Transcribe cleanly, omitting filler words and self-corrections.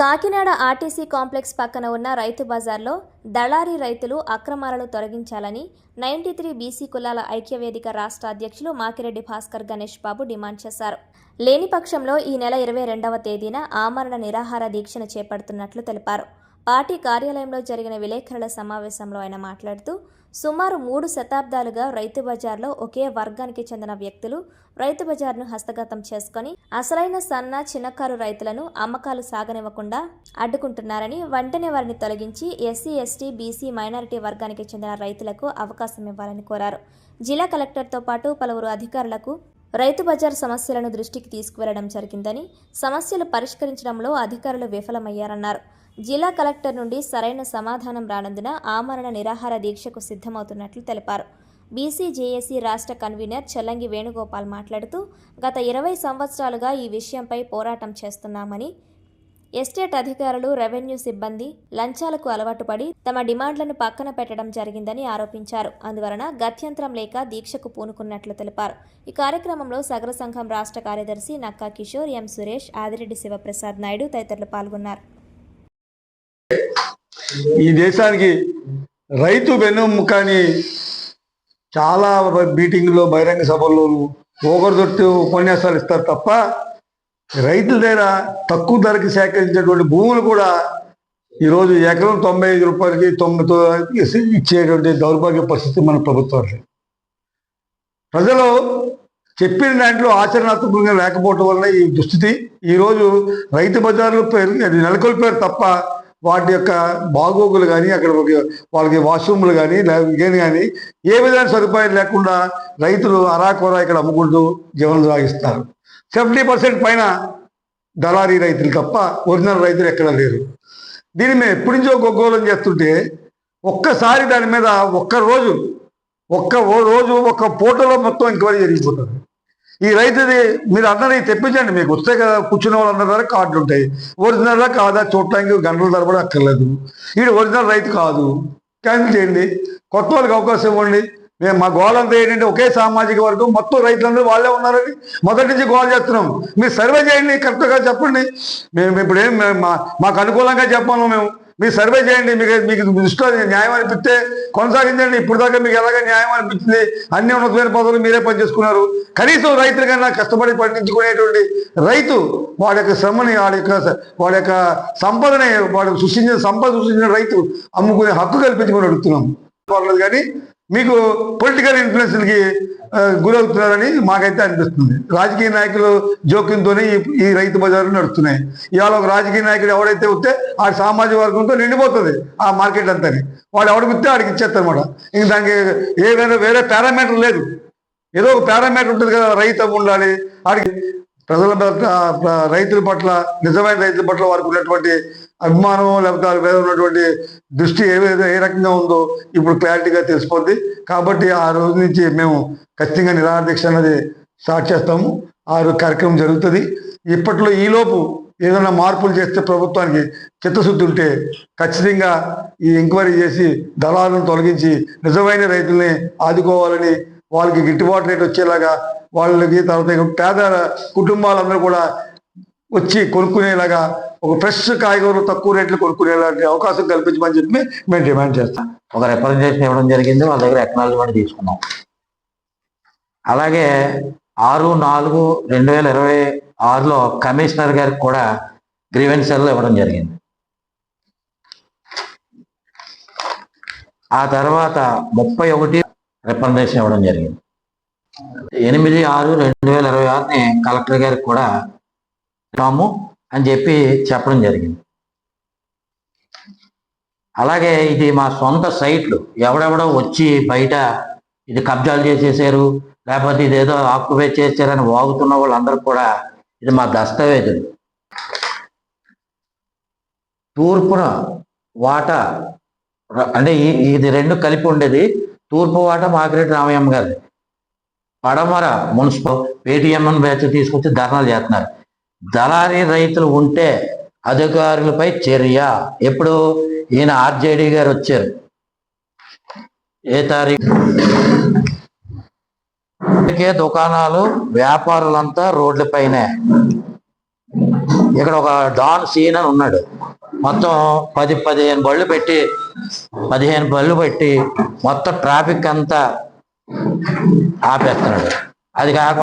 Kakinada RTC complex పక్కన ఉన్న రైతు బజార్లో దళారీ రైతులు అక్రమాలను తొలగించాలని 93 బీసీ కులాల ఐక్యవేదిక రాష్ట్ర అధ్యక్షులు మాకిరెడ్డి భాస్కర్ గణేష్ బాబు డిమాండ్ చేశారు. లేని పక్షంలో ఈ నెల 22వ తేదీన ఆమరణ నిరాహార దీక్షను చేపడుతున్నట్లు తెలిపారు. పార్టీ కార్యాలయంలో జరిగిన విలేకరుల సమావేశంలో ఆయన మాట్లాడుతూ, సుమారు 3 శతాబ్దాలుగా రైతు బజార్లో ఒకే వర్గానికి చెందిన వ్యక్తులు రైతు బజార్ను హస్తగతం చేసుకుని అసలైన సన్న చిన్నకారు రైతులను అమ్మకాలు సాగనివ్వకుండా అడ్డుకుంటున్నారని, వెంటనే వారిని తొలగించి ఎస్సీ, ఎస్టీ, బీసీ, మైనారిటీ వర్గానికి చెందిన రైతులకు అవకాశం ఇవ్వాలని కోరారు. జిల్లా కలెక్టర్తో పాటు పలువురు అధికారులకు రైతు బజార్ సమస్యలను దృష్టికి తీసుకువెళ్లడం జరిగిందని, సమస్యలు పరిష్కరించడంలో అధికారులు విఫలమయ్యారన్నారు. జిల్లా కలెక్టర్ నుండి సరైన సమాధానం రానందున ఆమరణ నిరాహార దీక్షకు సిద్ధమవుతున్నట్లు తెలిపారు. బీసీ జేఏసీ రాష్ట్ర కన్వీనర్ చల్లంగి వేణుగోపాల్ మాట్లాడుతూ, గత 20 సంవత్సరాలుగా ఈ విషయంపై పోరాటం చేస్తున్నామని, ఎస్టేట్ అధికారులు, రెవెన్యూ సిబ్బంది లంచాలకు అలవాటు పడి తమ డిమాండ్లను పక్కన పెట్టడం జరిగిందని ఆరోపించారు. అందువలన గత్యంతరం లేక దీక్షకు పూనుకున్నట్లు తెలిపారు. ఈ కార్యక్రమంలో సగర సంఘం రాష్ట్ర కార్యదర్శి నక్కా కిషోర్, ఎం సురేష్, ఆదిరెడ్డి శివప్రసాద్ నాయుడు తదితరులు పాల్గొన్నారు. ఈ దేశానికి రైతు వెన్నుముకని చాలా మీటింగ్లో, బహిరంగ సభల్లో ఒకరిదొట్టు ఉపన్యాసాలు ఇస్తారు తప్ప రైతుల దగ్గర తక్కువ ధరకి సేకరించేటువంటి భూములు కూడా ఈరోజు ఎకరం 95 రూపాయలకి 9 ఇచ్చేటువంటి దౌర్భాగ్య పరిస్థితి మన ప్రభుత్వానికి. ప్రజలు చెప్పిన దాంట్లో ఆచరణాత్మకంగా లేకపోవడం వల్ల ఈ దుస్థితి. ఈరోజు రైతు బజార్లు నెలకొల్పారు తప్ప వాటి యొక్క బాగోగులు కానీ, అక్కడ వాళ్ళకి వాష్రూమ్లు కానీ ఇంకేం కానీ ఏ విధమైన సదుపాయం లేకుండా రైతులు అరాకొరా ఇక్కడ అమ్ముకుంటూ జీవనం సాగిస్తారు. 70% పైన దళారీ రైతులు తప్ప ఒరిజినల్ రైతులు ఎక్కడ లేరు. దీన్ని మేము ఎప్పటి నుంచో గొగ్గోలం చేస్తుంటే ఒక్కసారి దాని మీద ఒక్క రోజు ఒక్క పూటలో మొత్తం ఎంక్వైరీ జరిగిపోతుంది. ఈ రైతుది మీరు అందరినీ తెప్పించండి, మీకు వస్తే కదా కూర్చున్న వాళ్ళందరి దగ్గర కార్డులు ఉంటాయి. ఒరిజినల్గా కాదా చూడటానికి గంటల తరబడి అక్కర్లేదు. వీడు ఒరిజినల్ రైతు కాదు, క్యాన్సిల్ చేయండి, కొత్త వాళ్ళకి అవకాశం ఇవ్వండి. మేము మా గోల్ అంతా ఏంటంటే ఒకే సామాజిక వర్గం మొత్తం రైతులందరూ వాళ్ళే ఉన్నారని మొదటి నుంచి గోల్ చేస్తున్నాం. మీరు సర్వే చేయండి, కరెక్ట్గా చెప్పండి. మేము ఇప్పుడు ఏం మాకు అనుకూలంగా చెప్పాము. మీరు సర్వే చేయండి, మీకు దృష్టిలో న్యాయం అనిపిస్తే కొనసాగించండి. ఇప్పుడు దాకా మీకు ఎలాగ న్యాయం అనిపించింది, అన్ని ఉన్నతమైన పదవులు మీరే పనిచేసుకున్నారు. కనీసం రైతుల కన్నా కష్టపడి పండించుకునేటువంటి రైతు వాడి యొక్క శ్రమని, వాడి యొక్క సంపదని, వాడు సృష్టించిన రైతు అమ్ముకునే హక్కు కల్పించుకొని అడుగుతున్నాం. పర్లేదు కానీ మీకు పొలిటికల్ ఇన్ఫ్లుయెన్స్కి గురవుతున్నారని మాకైతే అనిపిస్తుంది. రాజకీయ నాయకులు జోక్యంతోనే ఈ రైతు బజార్లు నడుస్తున్నాయి. ఇవాళ ఒక రాజకీయ నాయకుడు ఎవడైతే వస్తే ఆ సామాజిక వర్గంతో నిండిపోతుంది ఆ మార్కెట్ అంతాని. వాడు ఎవడికి వస్తే వాడికి ఇచ్చేస్తారనమాట. ఇంక దానికి ఏదైనా వేరే పారామీటర్ లేదు. ఏదో ఒక పారామీటర్ ఉంటుంది కదా, రైతు ఉండాలి. వాడికి ప్రజల రైతుల పట్ల, నిజమైన రైతుల పట్ల వారికి ఉన్నటువంటి అభిమానం, లేకపోతే వారి మీద ఉన్నటువంటి దృష్టి ఏ రకంగా ఉందో ఇప్పుడు క్లారిటీగా తెలిసిపోద్ది. కాబట్టి ఆ రోజు నుంచి మేము ఖచ్చితంగా నిరాహార దీక్ష అనేది స్టార్ట్ చేస్తాము. ఆ కార్యక్రమం జరుగుతుంది. ఇప్పట్లో ఈలోపు ఏదైనా మార్పులు చేస్తే ప్రభుత్వానికి చిత్తశుద్ధి ఉంటే ఖచ్చితంగా ఈ ఎంక్వైరీ చేసి దళాలను తొలగించి నిజమైన రైతుల్ని ఆదుకోవాలని, వాళ్ళకి గిట్టుబాటు రేటు వచ్చేలాగా, వాళ్ళకి తర్వాత పేద కుటుంబాలందరూ కూడా వచ్చి కొనుక్కునేలాగా ఒక ఫ్రెష్ కాయగూరలు తక్కువ రేట్లు కొనుక్కునేలాంటి అవకాశం కల్పించమని చెప్పి మేము డిమాండ్ చేస్తాం. ఒక రిప్రజెంటేషన్ ఇవ్వడం జరిగింది, వాళ్ళ దగ్గర అక్నాలజ్మెంట్ తీసుకున్నాం. అలాగే 6/4/2026లో కమిషనర్ గారికి కూడా గ్రీవెన్సెల్ ఇవ్వడం జరిగింది. ఆ తర్వాత 31 రిప్రజెంటేషన్ ఇవ్వడం జరిగింది. 8/6/2026ని కలెక్టర్ గారికి కూడా ఇస్తాము అని చెప్పి చెప్పడం జరిగింది. అలాగే ఇది మా సొంత సైట్లు, ఎవడెవడో వచ్చి బయట ఇది కబ్జాలు చేసేసారు, లేకపోతే ఇదేదో ఆక్యుపై చేశారని వాగుతున్న వాళ్ళందరూ కూడా ఇది మా దస్తావేజులు. తూర్పున వాటా అంటే ఇది 2 కలిపి ఉండేది. తూర్పు వాటా మాకిరెడ్డి రామయ్యమ్మ గారి, పడమర మున్సిపల్ పేటీఎం బ్యాచ్ తీసుకొచ్చి ధర్నాలు చేస్తున్నారు. దళారీ రైతులు ఉంటే అధికారులపై చర్య. ఎప్పుడు ఈయన ఆర్జేడీ గారు వచ్చారు, ఏ తారీఖు? దుకాణాలు, వ్యాపారులంతా రోడ్లపైనే. ఇక్కడ ఒక డాన్ సీన్ అని ఉన్నాడు, మొత్తం 15 బళ్ళు పెట్టి మొత్తం ట్రాఫిక్ అంతా ఆపేస్తున్నాడు. అది కాకుండా